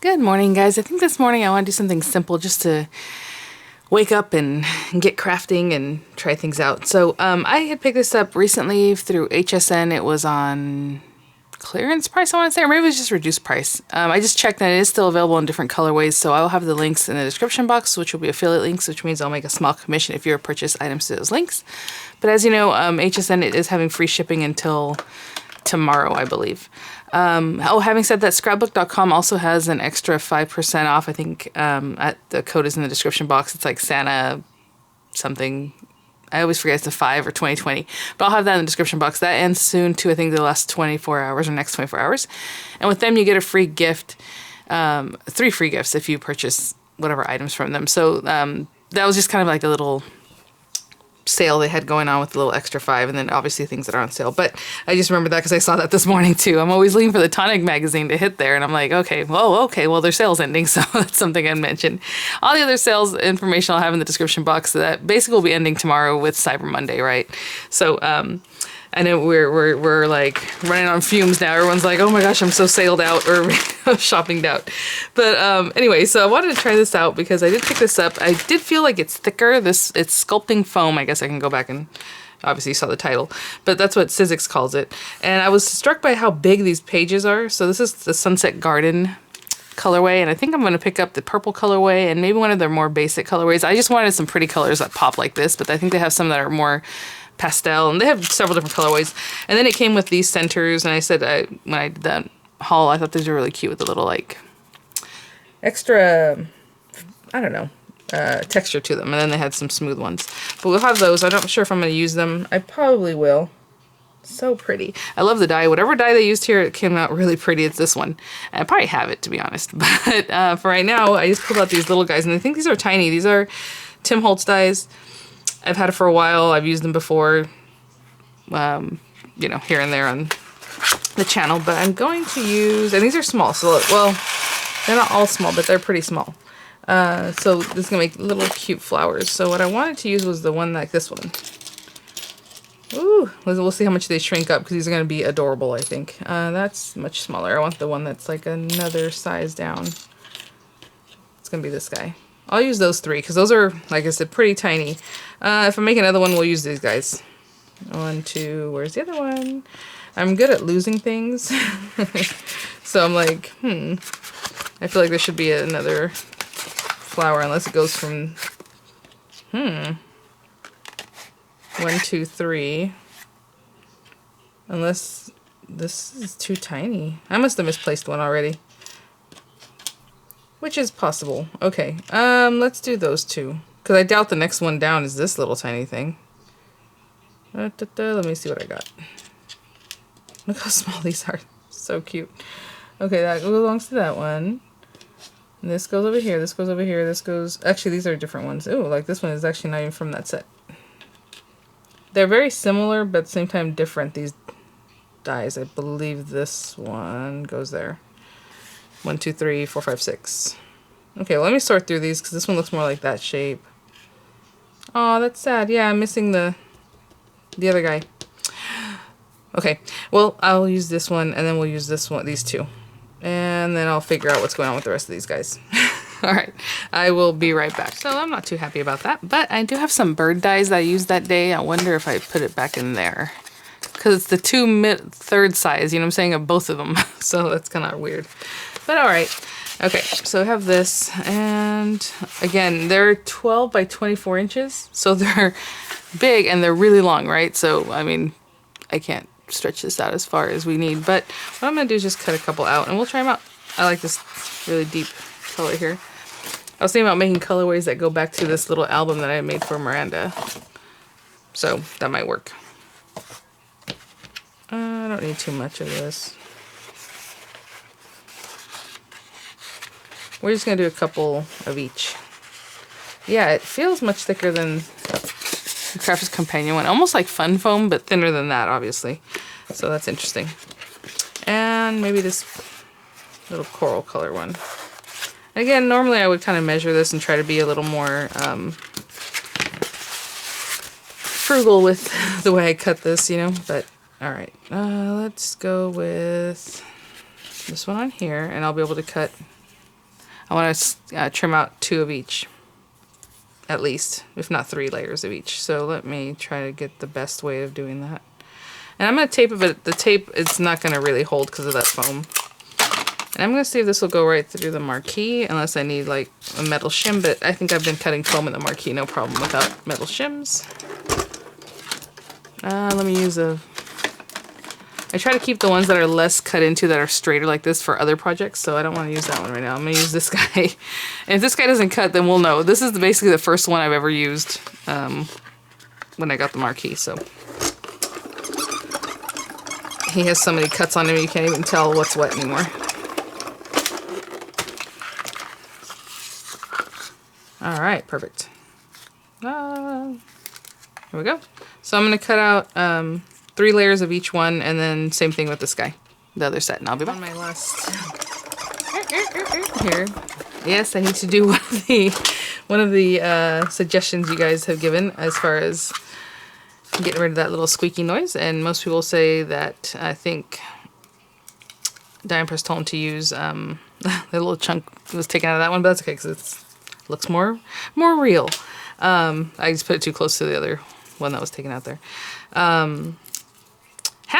Good morning, guys. I think this morning I want to do something simple just to wake up and get crafting and try things out. So I had picked this up recently through HSN. It was on clearance price, I want to say, or maybe it was just reduced price. I just checked and it is still available in different colorways, so I'll have the links in the description box, which will be affiliate links, which means I'll make a small commission if you purchase items to those links. But as you know, HSN is having free shipping until tomorrow, I believe. Having said that, scrapbook.com also has an extra 5% off. I think the code is in the description box. It's like Santa something. I always forget it's a 5 or 2020, but I'll have that in the description box. That ends soon too. I think the last 24 hours or next 24 hours. And with them, you get a free gift, 3 free gifts if you purchase whatever items from them. So that was just kind of like a little sale they had going on with a little extra 5, and then obviously things that are on sale. But I just remember that because I saw that this morning too. I'm always looking for the Tonic magazine to hit there, and I'm like, okay, well, their sale's ending, so that's something I mentioned. All the other sales information I'll have in the description box. that basically will be ending tomorrow with Cyber Monday, right? So I know we're like running on fumes now. Everyone's like, oh my gosh, I'm so sailed out or shoppinged out. But anyway, so I wanted to try this out because I did pick this up. I did feel like it's thicker. It's sculpting foam. I guess I can go back and obviously you saw the title, but that's what Sizzix calls it. And I was struck by how big these pages are. So this is the Sunset Garden colorway, and I think I'm going to pick up the purple colorway and maybe one of their more basic colorways. I just wanted some pretty colors that pop like this, but I think they have some that are more pastel, and they have several different colorways. And then it came with these centers, and I said when I did that haul, I thought these were really cute with the little like extra, I don't know, texture to them. And then they had some smooth ones, but we'll have those. I'm not sure if I'm going to use them. I probably will. So pretty. I love the dye. Whatever dye they used here, it came out really pretty. It's this one. And I probably have it, to be honest. But for right now, I just pulled out these little guys, and I think these are tiny. These are Tim Holtz dyes. I've had it for a while. I've used them before, you know, here and there on the channel. But I'm going to use, and these are small. So, well, they're not all small, but they're pretty small. So this is going to make little cute flowers. So what I wanted to use was the one like this one. Ooh, we'll see how much they shrink up because these are going to be adorable, I think. That's much smaller. I want the one that's like another size down. It's going to be this guy. I'll use those 3 because those are, like I said, pretty tiny. If I make another one, we'll use these guys. 1, 2, where's the other one? I'm good at losing things. So I'm like, I feel like there should be another flower unless it goes from, 1, 2, 3. Unless this is too tiny. I must have misplaced one already. Which is possible. Okay, let's do those 2. Because I doubt the next one down is this little tiny thing. Let me see what I got. Look how small these are. So cute. Okay, that belongs to that one. And this goes over here, this goes over here, this goes... Actually, these are different ones. Ooh, like this one is actually not even from that set. They're very similar, but at the same time different, these dyes. I believe this one goes there. 1, 2, 3, 4, 5, 6. Okay, well, let me sort through these because this one looks more like that shape. Oh, that's sad. Yeah, I'm missing the other guy. Okay, well, I'll use this one, and then we'll use this one, these 2. And then I'll figure out what's going on with the rest of these guys. All right, I will be right back. So I'm not too happy about that, but I do have some bird dyes that I used that day. I wonder if I put it back in there. Because it's the 3rd size, you know what I'm saying, of both of them. So that's kind of weird. But all right. Okay, so I have this, and again, they're 12 by 24 inches, so they're big and they're really long, right? So, I mean, I can't stretch this out as far as we need, but what I'm going to do is just cut a couple out, and we'll try them out. I like this really deep color here. I was thinking about making colorways that go back to this little album that I made for Miranda, so that might work. I don't need too much of this. We're just going to do a couple of each. Yeah, it feels much thicker than the Crafters Companion one. Almost like Fun Foam, but thinner than that, obviously. So that's interesting. And maybe this little coral color one. Again, normally I would kind of measure this and try to be a little more frugal with the way I cut this, you know. But, alright. Let's go with this one on here, and I'll be able to cut I want to trim out 2 of each, at least, if not 3 layers of each. So let me try to get the best way of doing that. And I'm going to tape it, but the tape it's not going to really hold because of that foam. And I'm going to see if this will go right through the marquee, unless I need like a metal shim, but I think I've been cutting foam in the marquee no problem without metal shims. Let me use a... I try to keep the ones that are less cut into, that are straighter like this, for other projects, so I don't want to use that one right now. I'm going to use this guy. And if this guy doesn't cut, then we'll know. This is basically the first one I've ever used when I got the marquee, so... He has so many cuts on him you can't even tell what's what anymore. Alright, perfect. Here we go. So I'm going to cut out 3 layers of each one, and then same thing with this guy, the other set, and I'll be back. On my last... Here. Yes, I need to do one of the suggestions you guys have given as far as getting rid of that little squeaky noise, and most people say that, I think Die and Press told them to use the little chunk was taken out of that one, but that's okay because it looks more real. I just put it too close to the other one that was taken out there. Hand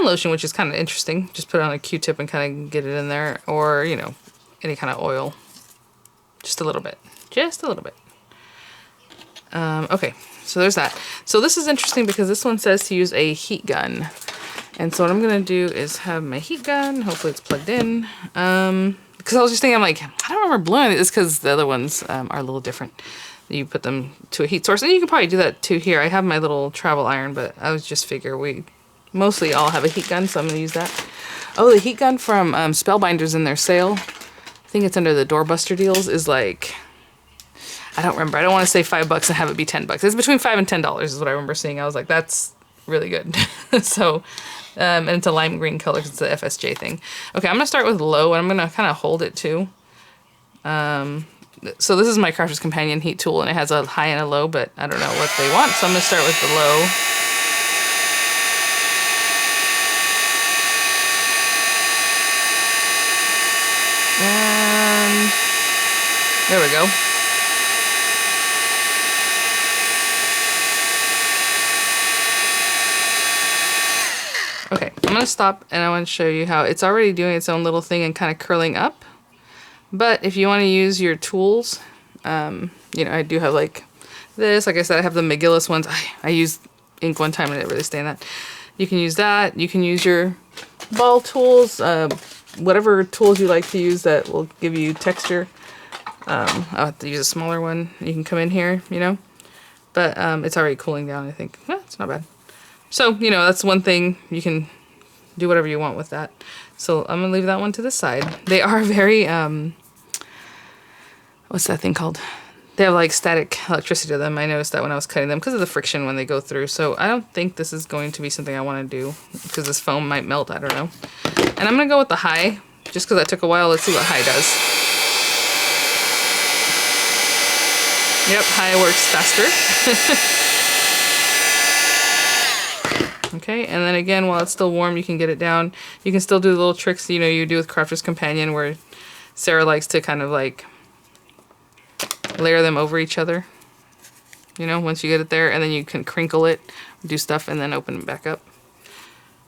lotion, which is kind of interesting, just put it on a Q-tip and kind of get it in there, or you know, any kind of oil, just a little bit, okay. So there's that. So this is interesting because this one says to use a heat gun. And so what I'm going to do is have my heat gun. Hopefully it's plugged in. Because I was just thinking, I'm like, I don't remember blowing it. It's because the other ones are a little different. You put them to a heat source. And you can probably do that too here. I have my little travel iron, but I was just figure we mostly all have a heat gun, so I'm going to use that. Oh, the heat gun from Spellbinders in their sale. I think it's under the doorbuster deals, is like... I don't remember. I don't want to say $5 and have it be $10. It's between $5 and $10 is what I remember seeing. I was like, that's really good. So, and it's a lime green color because it's the FSJ thing. Okay, I'm going to start with low, and I'm going to kind of hold it too. So this is my Crafter's Companion heat tool, and it has a high and a low, but I don't know what they want. So I'm going to start with the low. And there we go. Okay, I'm going to stop, and I want to show you how it's already doing its own little thing and kind of curling up. But if you want to use your tools, you know, I do have like this. Like I said, I have the McGillis ones. I used ink one time and it didn't really stand that. You can use that. You can use your ball tools, whatever tools you like to use that will give you texture. I'll have to use a smaller one. You can come in here, you know. But it's already cooling down, I think. Well, it's not bad. So, you know, that's one thing. You can do whatever you want with that. So I'm going to leave that one to the side. They are very, what's that thing called? They have like static electricity to them. I noticed that when I was cutting them because of the friction when they go through. So I don't think this is going to be something I want to do because this foam might melt. I don't know. And I'm going to go with the high just because that took a while. Let's see what high does. Yep, high works faster. Okay, and then again, while it's still warm, you can get it down. You can still do the little tricks, you know, you do with Crafter's Companion, where Sarah likes to kind of like layer them over each other. You know, once you get it there, and then you can crinkle it, do stuff, and then open it back up.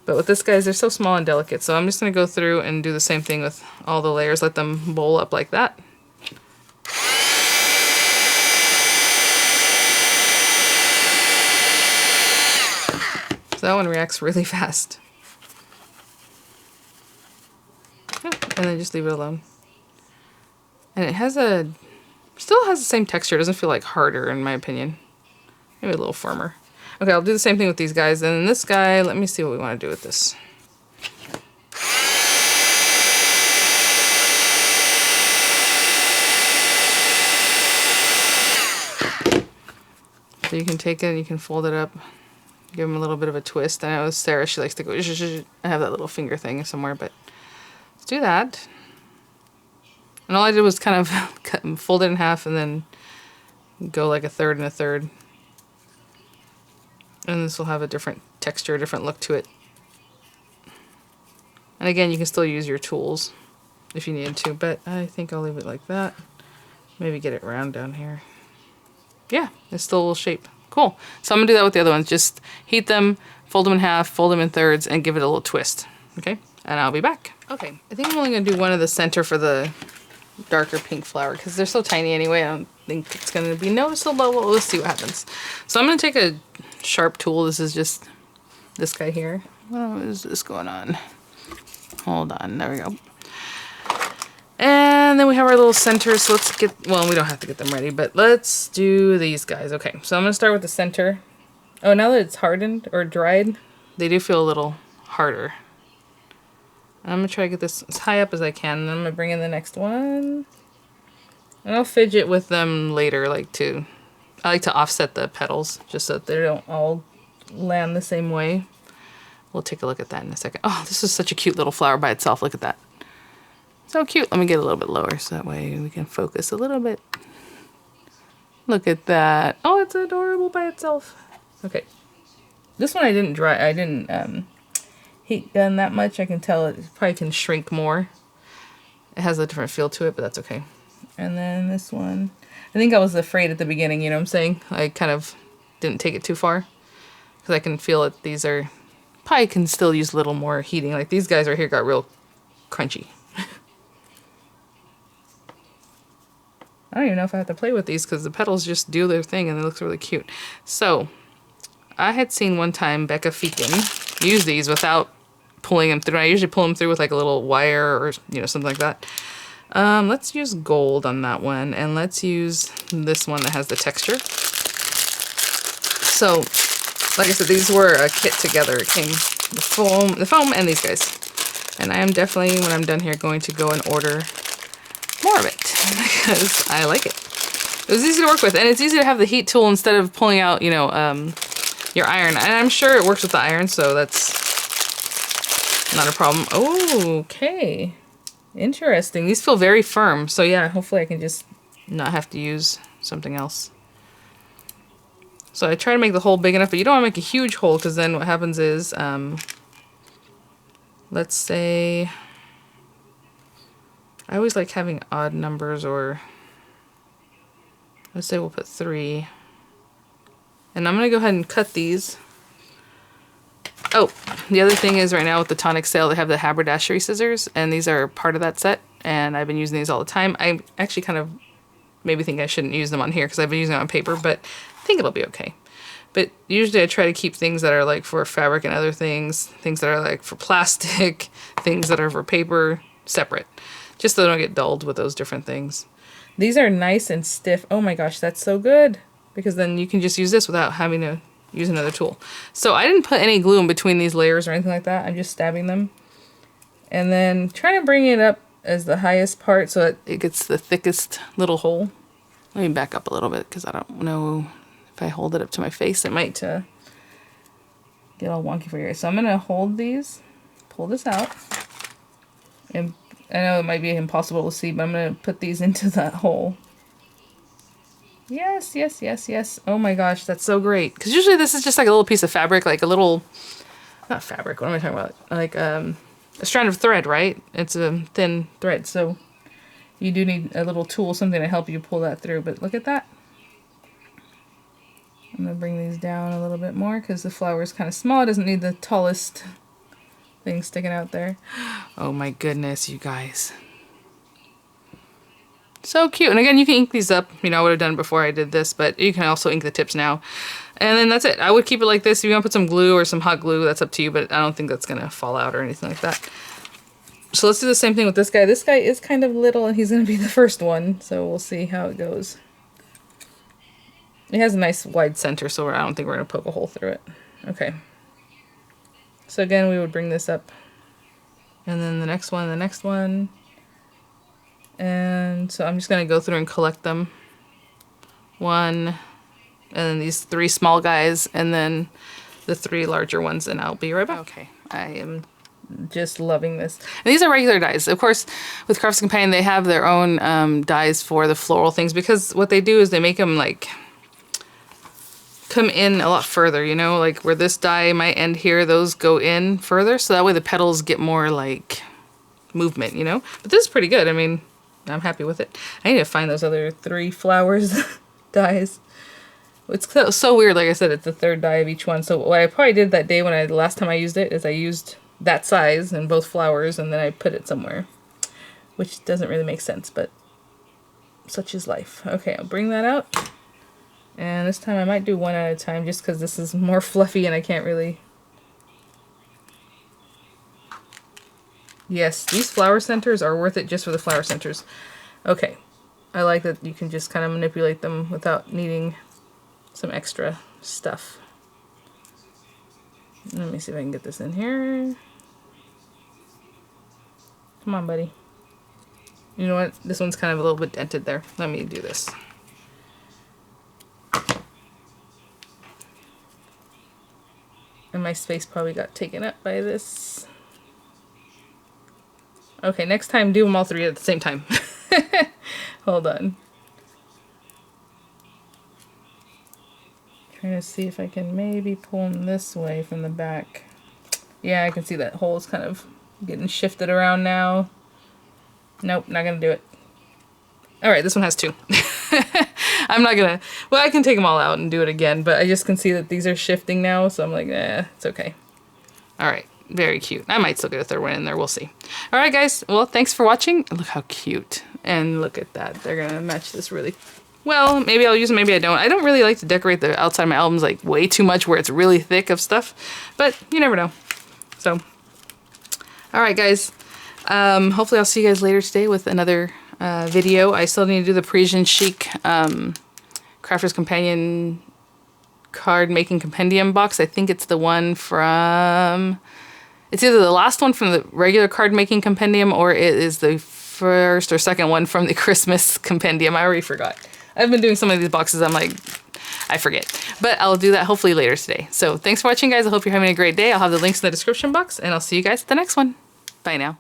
But with this, guys, they're so small and delicate, so I'm just going to go through and do the same thing with all the layers. Let them bowl up like that. So that one reacts really fast. Yeah, and then just leave it alone. And it has still has the same texture. It doesn't feel like harder in my opinion. Maybe a little firmer. Okay, I'll do the same thing with these guys. And then this guy, let me see what we want to do with this. So you can take it and you can fold it up. Give them a little bit of a twist. I know Sarah, she likes to go, I have that little finger thing somewhere, but let's do that. And all I did was kind of fold it in half and then go like a third and a third. And this will have a different texture, a different look to it. And again, you can still use your tools if you need to, but I think I'll leave it like that. Maybe get it round down here. Yeah, it's still a little shape. Cool. So I'm gonna do that with the other ones. Just heat them, fold them in half, fold them in thirds, and give it a little twist. Okay, and I'll be back. Okay, I think I'm only gonna do one of the center for the darker pink flower because they're so tiny anyway. I don't think it's gonna be noticeable. We'll see what happens. So I'm gonna take a sharp tool. This is just this guy here. What is this going on? Hold on, there we go. And then we have our little centers. So let's get, well, we don't have to get them ready, but let's do these guys. Okay, so I'm gonna start with the center. Oh, now that it's hardened or dried, they do feel a little harder. I'm gonna try to get this as high up as I can, and then I'm gonna bring in the next one. And I'll fidget with them later, I like to offset the petals just so that they don't all land the same way. We'll take a look at that in a second. Oh, this is such a cute little flower by itself. Look at that. So cute. Let me get a little bit lower so that way we can focus a little bit. Look at that. Oh, it's adorable by itself. Okay. This one I didn't heat gun that much. I can tell it probably can shrink more. It has a different feel to it, but that's okay. And then this one, I think I was afraid at the beginning, you know what I'm saying? I kind of didn't take it too far because I can feel it. These are, probably can still use a little more heating. Like these guys right here got real crunchy. I don't even know if I have to play with these because the petals just do their thing and it looks really cute. So I had seen one time Becca Feakin use these without pulling them through. I usually pull them through with like a little wire or, you know, something like that. Let's use gold on that one, and let's use this one that has the texture. So, like I said, these were a kit together. It came the foam and these guys. And I am definitely, when I'm done here, going to go and order more of it because I like it. It was easy to work with, and it's easy to have the heat tool instead of pulling out, you know, your iron. And I'm sure it works with the iron, so that's not a problem. Oh, okay. Interesting. These feel very firm. So yeah, hopefully I can just not have to use something else. So I try to make the hole big enough, but you don't want to make a huge hole because then what happens is, let's say, I always like having odd numbers, or let's say we'll put 3. And I'm going to go ahead and cut these. Oh, the other thing is right now with the tonic sale, they have the haberdashery scissors, and these are part of that set, and I've been using these all the time. I actually kind of maybe think I shouldn't use them on here because I've been using them on paper, but I think it'll be okay. But usually I try to keep things that are like for fabric and other things that are like for plastic, things that are for paper, separate, just so they don't get dulled with those different things. These are nice and stiff. Oh my gosh, that's so good, because then you can just use this without having to use another tool. So I didn't put any glue in between these layers or anything like that. I'm just stabbing them. And then trying to bring it up as the highest part so that it gets the thickest little hole. Let me back up a little bit because I don't know if I hold it up to my face, it might get all wonky for you. So I'm going to hold these, pull this out. And I know it might be impossible to see, but I'm going to put these into that hole. Yes, yes, yes, yes. Oh my gosh, that's so great. Because usually this is just like a little piece of fabric, like a little, not fabric, what am I talking about? Like a strand of thread, right? It's a thin thread, so you do need a little tool, something to help you pull that through. But look at that. I'm going to bring these down a little bit more because the flower is kind of small. It doesn't need the tallest thing sticking out there. Oh my goodness, you guys. So cute. And again, you can ink these up. You know, I would have done it before I did this, but you can also ink the tips now. And then that's it. I would keep it like this. If you want to put some glue or some hot glue, that's up to you, but I don't think that's going to fall out or anything like that. So let's do the same thing with this guy. This guy is kind of little, and he's going to be the first one, so we'll see how it goes. It has a nice wide center, so I don't think we're going to poke a hole through it. Okay. So again, we would bring this up. And then the next one, the next one. And so I'm just going to go through and collect them. 1, and then these 3 small guys, and then the 3 larger ones, and I'll be right back. Okay, I am just loving this. And these are regular dies. Of course, with Crafts Companion, they have their own dies for the floral things, because what they do is they make them like come in a lot further, you know, like where this die might end here, those go in further, so that way the petals get more like movement, you know. But this is pretty good. I mean, I'm happy with it. I need to find those other 3 flowers dies. It's so weird. Like I said, it's the 3rd die of each one. So what I probably did that day when the last time I used it is I used that size in both flowers and then I put it somewhere, which doesn't really make sense, but such is life. Okay, I'll bring that out. And this time I might do one at a time just because this is more fluffy and I can't really... Yes, these flower centers are worth it just for the flower centers. Okay, I like that you can just kind of manipulate them without needing some extra stuff. Let me see if I can get this in here. Come on, buddy. You know what? This one's kind of a little bit dented there. Let me do this. And my space probably got taken up by this. Okay, next time do them all 3 at the same time. Hold on. Trying to see if I can maybe pull them this way from the back. Yeah, I can see that hole's kind of getting shifted around now. Nope, not gonna do it. Alright, this one has 2. I'm not gonna... Well, I can take them all out and do it again, but I just can see that these are shifting now, so I'm like, eh, it's okay. Alright, very cute. I might still get a 3rd one in there, we'll see. Alright guys, well, thanks for watching. Look how cute. And look at that. They're gonna match this really... Well, maybe I'll use them, maybe I don't. I don't really like to decorate the outside of my albums like way too much where it's really thick of stuff, but you never know. So, alright guys. Hopefully I'll see you guys later today with another video. I still need to do the Parisian Chic Crafter's Companion card making compendium box. I think it's the one from... It's either the last one from the regular card making compendium or it is the first or second one from the Christmas compendium. I already forgot. I've been doing some of these boxes. I'm like, I forget. But I'll do that hopefully later today. So thanks for watching, guys. I hope you're having a great day. I'll have the links in the description box and I'll see you guys at the next one. Bye now.